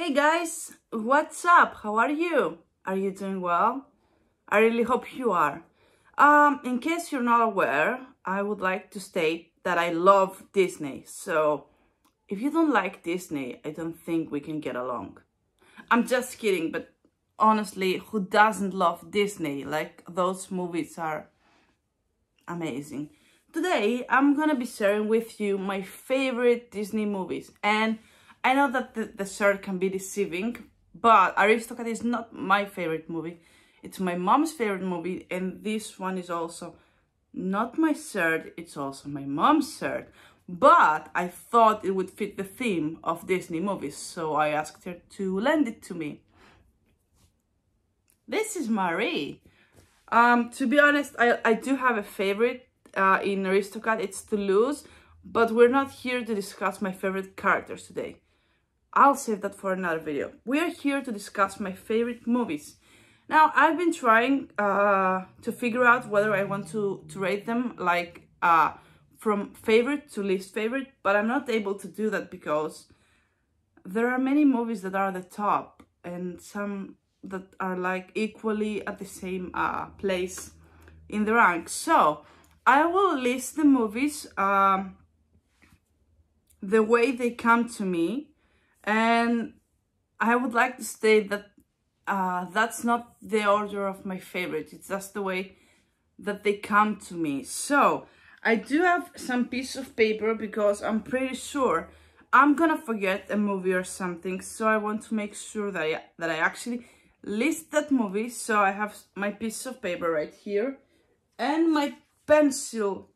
Hey guys, what's up? How are you? Are you doing well? I really hope you are. In case you're not aware, I would like to state that I love Disney. So if you don't like Disney, I don't think we can get along. I'm just kidding, but honestly, who doesn't love Disney? Like, those movies are amazing. Today, I'm gonna be sharing with you my favorite Disney movies. And I know that the shirt can be deceiving, but Aristocrat is not my favorite movie. It's my mom's favorite movie, and this one is also not my shirt, it's also my mom's shirt. But I thought it would fit the theme of Disney movies, so I asked her to lend it to me. This is Marie. To be honest, I do have a favorite in Aristocrat, it's Toulouse, but we're not here to discuss my favorite characters today. I'll save that for another video. We are here to discuss my favorite movies. Now, I've been trying to figure out whether I want to rate them like from favorite to least favorite, but I'm not able to do that because there are many movies that are the top and some that are like equally at the same place in the rank. So I will list the movies the way they come to me, and I would like to state that that's not the order of my favorite, it's just the way that they come to me. So I do have some piece of paper because I'm pretty sure I'm gonna forget a movie or something, so I want to make sure that I actually list that movie. So I have my piece of paper right here and my pencil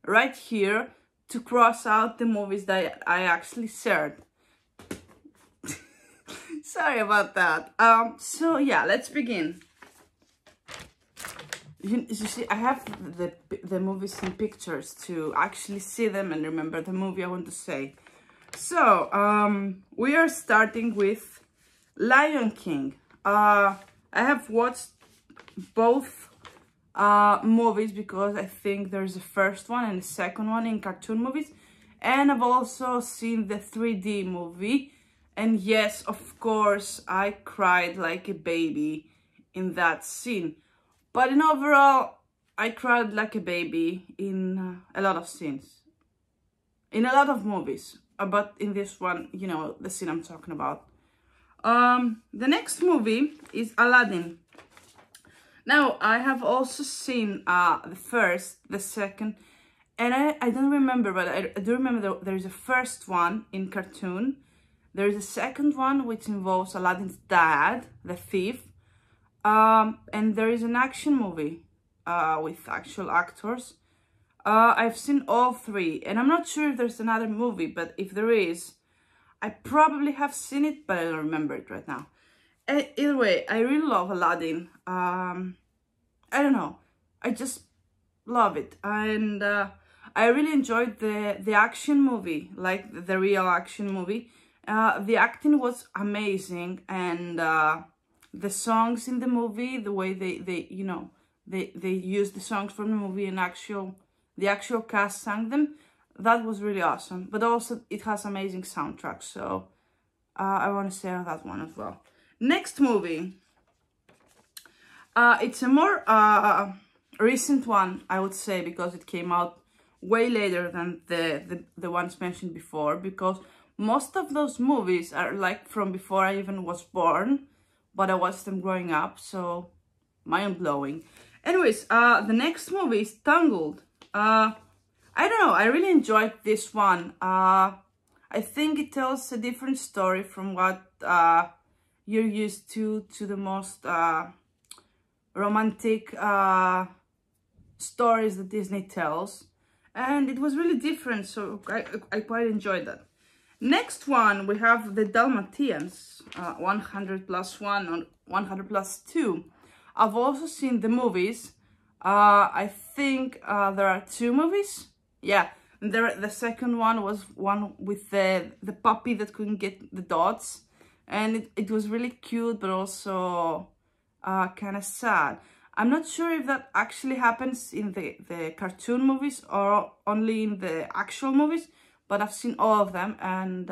right here to cross out the movies that I actually shared. Sorry about that. So yeah, let's begin. You see, I have the movies in pictures to actually see them and remember the movie I want to say. So we are starting with Lion King. I have watched both movies because I think there's a first one and the second one in cartoon movies, and I've also seen the 3D movie, and yes, of course, I cried like a baby in that scene. But in overall, I cried like a baby in a lot of scenes, in a lot of movies, but in this one, you know, the scene I'm talking about. The next movie is Aladdin. Now, I have also seen the first, the second, and I don't remember, but I do remember there's a first one in cartoon. There's a second one which involves Aladdin's dad, the thief, and there is an action movie with actual actors. I've seen all three, and I'm not sure if there's another movie, but if there is, I probably have seen it, but I don't remember it right now. Either way, I really love Aladdin. I don't know, I just love it, and I really enjoyed the action movie, like the real action movie. The acting was amazing, and the songs in the movie, the way they you know, they used the songs from the movie and the actual cast sang them, that was really awesome. But also it has amazing soundtrack, so I want to say on that one as well. Next movie, it's a more recent one, I would say, because it came out way later than the ones mentioned before, because most of those movies are like from before I even was born, but I watched them growing up, so mind-blowing. Anyways, the next movie is Tangled. I don't know, I really enjoyed this one. I think it tells a different story from what you're used to the most romantic stories that Disney tells, and it was really different, so I quite enjoyed that. Next one, we have the Dalmatians, 100+1 or 100+2. I've also seen the movies. I think there are two movies. Yeah, the second one was one with the puppy that couldn't get the dots, and it was really cute, but also kind of sad. I'm not sure if that actually happens in the cartoon movies or only in the actual movies, but I've seen all of them, and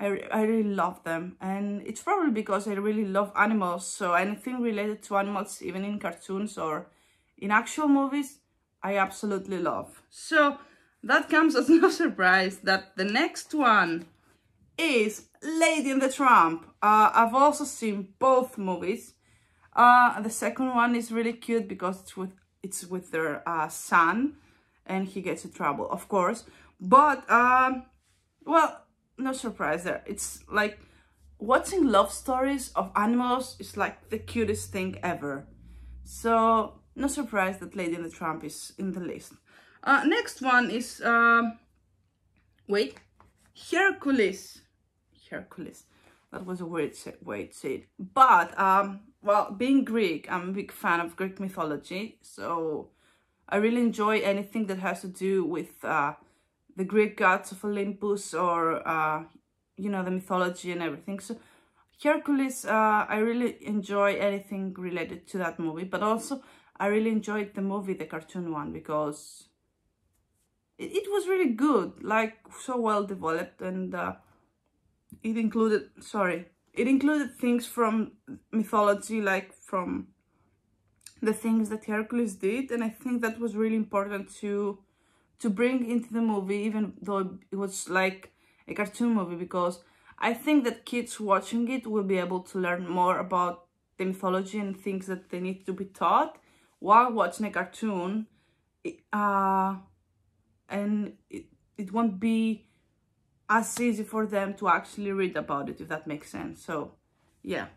I really love them, and it's probably because I really love animals, so anything related to animals, even in cartoons or in actual movies, I absolutely love. So that comes as no surprise that the next one is Lady and the Tramp. I've also seen both movies. The second one is really cute because it's with their son, and he gets in trouble, of course. But well, no surprise there. It's like watching love stories of animals is like the cutest thing ever. So no surprise that Lady and the Tramp is in the list. Next one is wait, Hercules. Hercules. That was a weird way to say it. But well, being Greek, I'm a big fan of Greek mythology, so I really enjoy anything that has to do with the Greek gods of Olympus, or you know, the mythology and everything. So Hercules, I really enjoy anything related to that movie, but also I really enjoyed the movie, the cartoon one, because it was really good, like so well developed, and it included things from mythology, like from the things that Hercules did, and I think that was really important to bring into the movie, even though it was like a cartoon movie, because I think that kids watching it will be able to learn more about the mythology and things that they need to be taught while watching a cartoon, and it won't be as easy for them to actually read about it, if that makes sense. So yeah,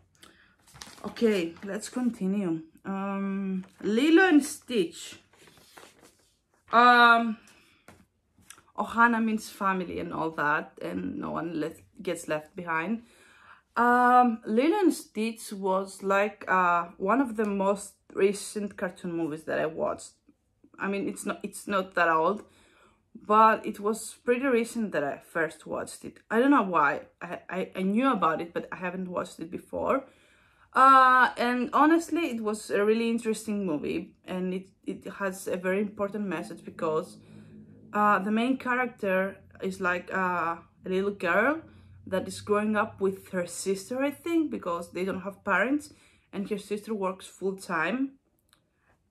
okay, let's continue. Lilo and Stitch. Ohana means family and all that, and no one gets left behind. Lilo and Stitch was like one of the most recent cartoon movies that I watched. I mean, it's not that old, but it was pretty recent that I first watched it. I don't know why. I knew about it, but I haven't watched it before. And honestly, it was a really interesting movie, and it has a very important message, because the main character is like a little girl that is growing up with her sister, I think, because they don't have parents, and her sister works full-time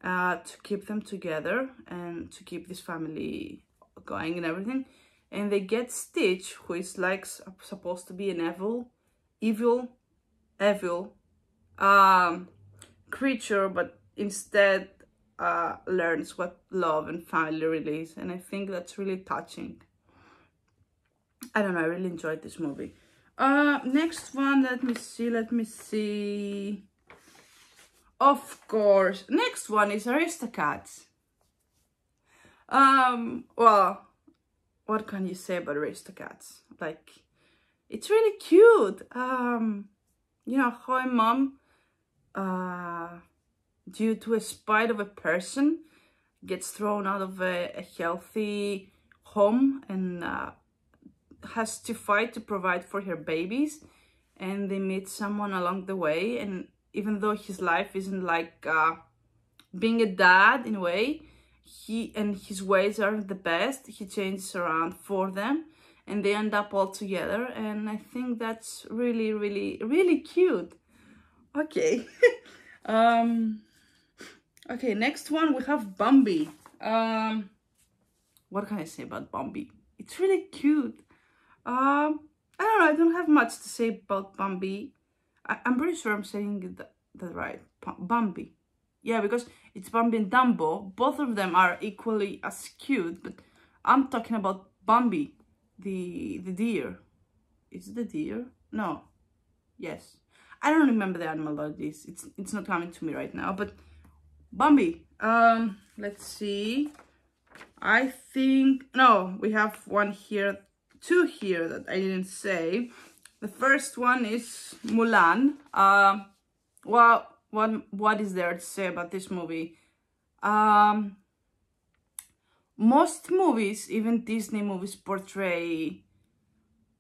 to keep them together and to keep this family going and everything. And they get Stitch, who is like supposed to be an evil creature, but instead learns what love and family really is, and I think that's really touching. I don't know, I really enjoyed this movie. Next one, let me see. Of course, next one is Aristocats. Well, what can you say about Aristocats? Like, it's really cute. You know, how a mom, due to a spite of a person, gets thrown out of a healthy home and has to fight to provide for her babies, and they meet someone along the way, and even though his life isn't like being a dad in a way, his ways aren't the best, he changes around for them, and they end up all together, and I think that's really, really, really cute. Okay. Okay, next one we have Bambi. What can I say about Bambi? It's really cute. I don't know, I don't have much to say about Bambi. I'm pretty sure I'm saying that right. Bambi. Yeah, because it's Bambi and Dumbo. Both of them are equally as cute, but I'm talking about Bambi, the deer. Is it the deer? No. Yes. I don't remember the animal that it is. It's not coming to me right now, but Bambi. Let's see. I think, no, we have two here that I didn't say. The first one is Mulan. Well, what is there to say about this movie? Most movies, even Disney movies, portray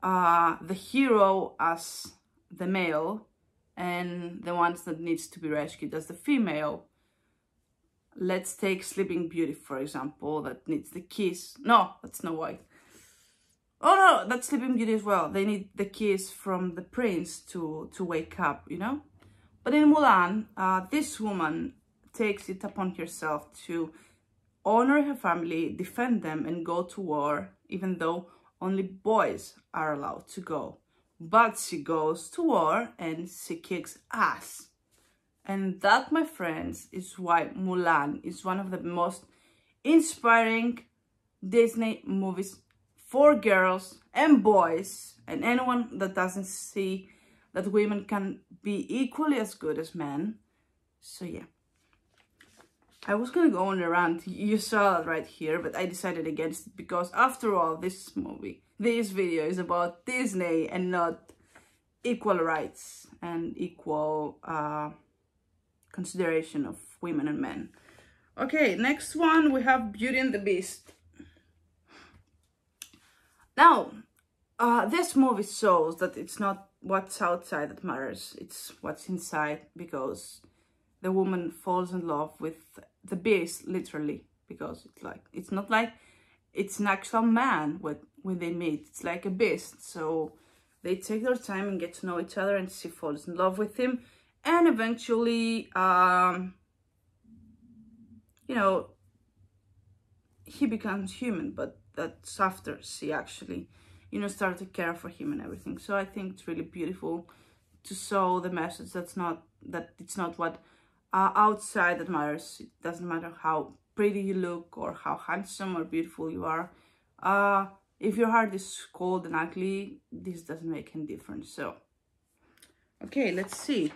the hero as the male and the ones that needs to be rescued as the female. Let's take Sleeping Beauty, for example, that needs the kiss. No, that's Snow White. Oh no, that's Sleeping Beauty as well. They need the kiss from the prince to wake up, you know? But in Mulan, this woman takes it upon herself to honor her family, defend them, and go to war, even though only boys are allowed to go. But she goes to war and she kicks ass. And that, my friends, is why Mulan is one of the most inspiring Disney movies for girls and boys, and anyone that doesn't see that women can be equally as good as men. So yeah, I was gonna go on a rant, you saw that right here, but I decided against it because after all, this video is about Disney and not equal rights and equal consideration of women and men. Okay, next one we have Beauty and the Beast. Now, this movie shows that it's not what's outside that matters, it's what's inside, because the woman falls in love with the beast, literally, because it's not like it's an actual man when they meet, it's like a beast. So they take their time and get to know each other, and she falls in love with him, and eventually, you know, he becomes human, but that's after she actually, you know, started to care for him and everything. So I think it's really beautiful to show the message that it's not what outside that matters. It doesn't matter how pretty you look or how handsome or beautiful you are. If your heart is cold and ugly, this doesn't make any difference. So, okay, let's see.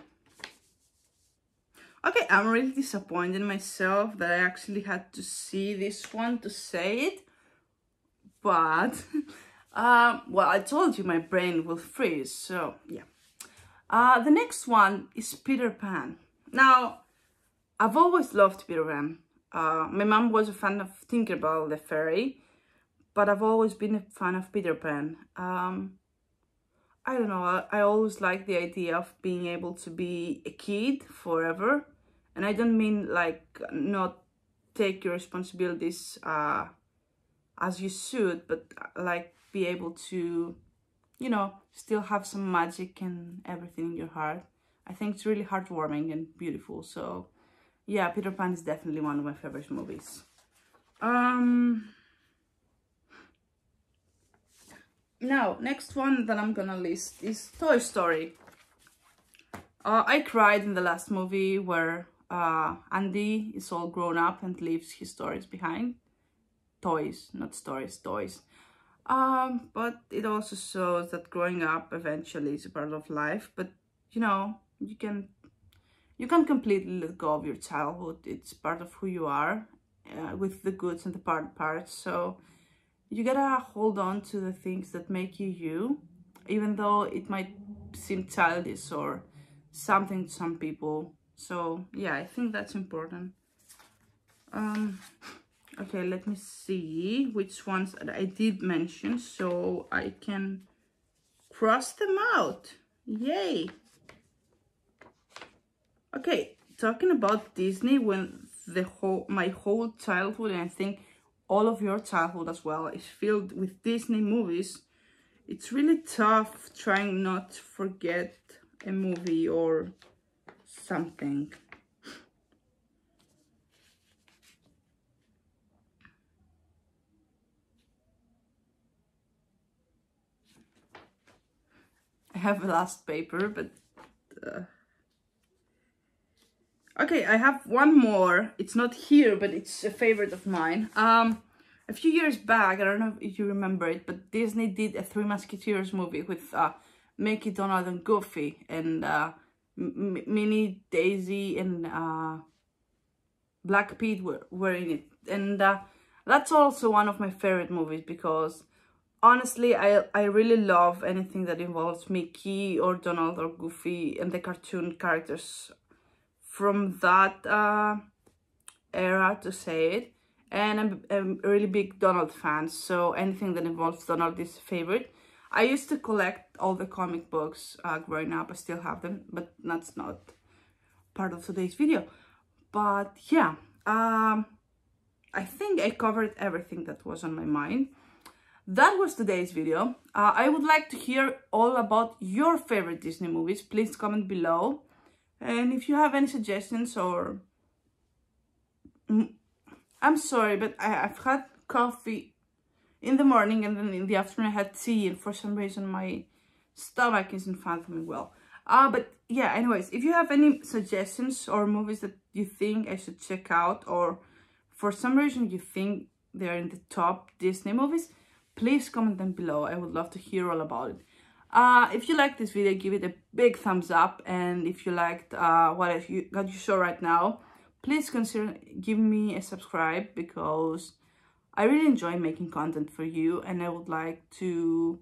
Okay, I'm really disappointed in myself that I actually had to see this one to say it. But, well, I told you my brain will freeze, so yeah. The next one is Peter Pan. Now, I've always loved Peter Pan. My mom was a fan of Tinkerbell the Fairy, but I've always been a fan of Peter Pan. I don't know, I always liked the idea of being able to be a kid forever. And I don't mean like not take your responsibilities as you should, but like be able to, you know, still have some magic and everything in your heart. I think it's really heartwarming and beautiful. So yeah, Peter Pan is definitely one of my favorite movies. Now, next one that I'm gonna list is Toy Story. I cried in the last movie where Andy is all grown up and leaves his toys behind. Toys, not stories, toys. But it also shows that growing up eventually is a part of life. But you know, you can completely let go of your childhood. It's part of who you are, with the goods and the bad parts. So you gotta hold on to the things that make you you, even though it might seem childish or something to some people. So yeah, I think that's important. Okay, let me see which ones that I did mention so I can cross them out. Yay! Okay, talking about Disney, when my whole childhood, and I think all of your childhood as well, is filled with Disney movies, it's really tough trying not to forget a movie or something. I have a last paper, but okay, I have one more. It's not here, but it's a favorite of mine. A few years back, I don't know if you remember it, but Disney did a Three Musketeers movie with Mickey, Donald, and Goofy, and Minnie, Daisy, and Black Pete were in it. And that's also one of my favorite movies because honestly, I really love anything that involves Mickey or Donald or Goofy and the cartoon characters from that era, to say it. And I'm a really big Donald fan, so anything that involves Donald is a favorite. I used to collect all the comic books growing up. I still have them, but that's not part of today's video. But yeah, I think I covered everything that was on my mind. that was today's video. I would like to hear all about your favorite Disney movies. Please comment below. And if you have any suggestions or... I'm sorry, but I've had coffee in the morning and then in the afternoon I had tea, and for some reason my stomach isn't functioning well. But yeah, anyways, if you have any suggestions or movies that you think I should check out, or for some reason you think they're in the top Disney movies, please comment them below. I would love to hear all about it. If you like this video, give it a big thumbs up, and if you liked what you saw right now, please consider giving me a subscribe, because I really enjoy making content for you, and I would like to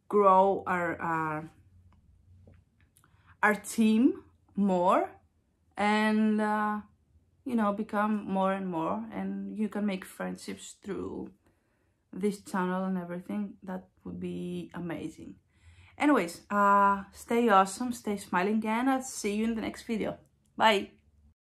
grow our team more, and you know, become more and more, and you can make friendships through this channel and everything. That would be amazing. Anyways, stay awesome, stay smiling, and I'll see you in the next video. Bye.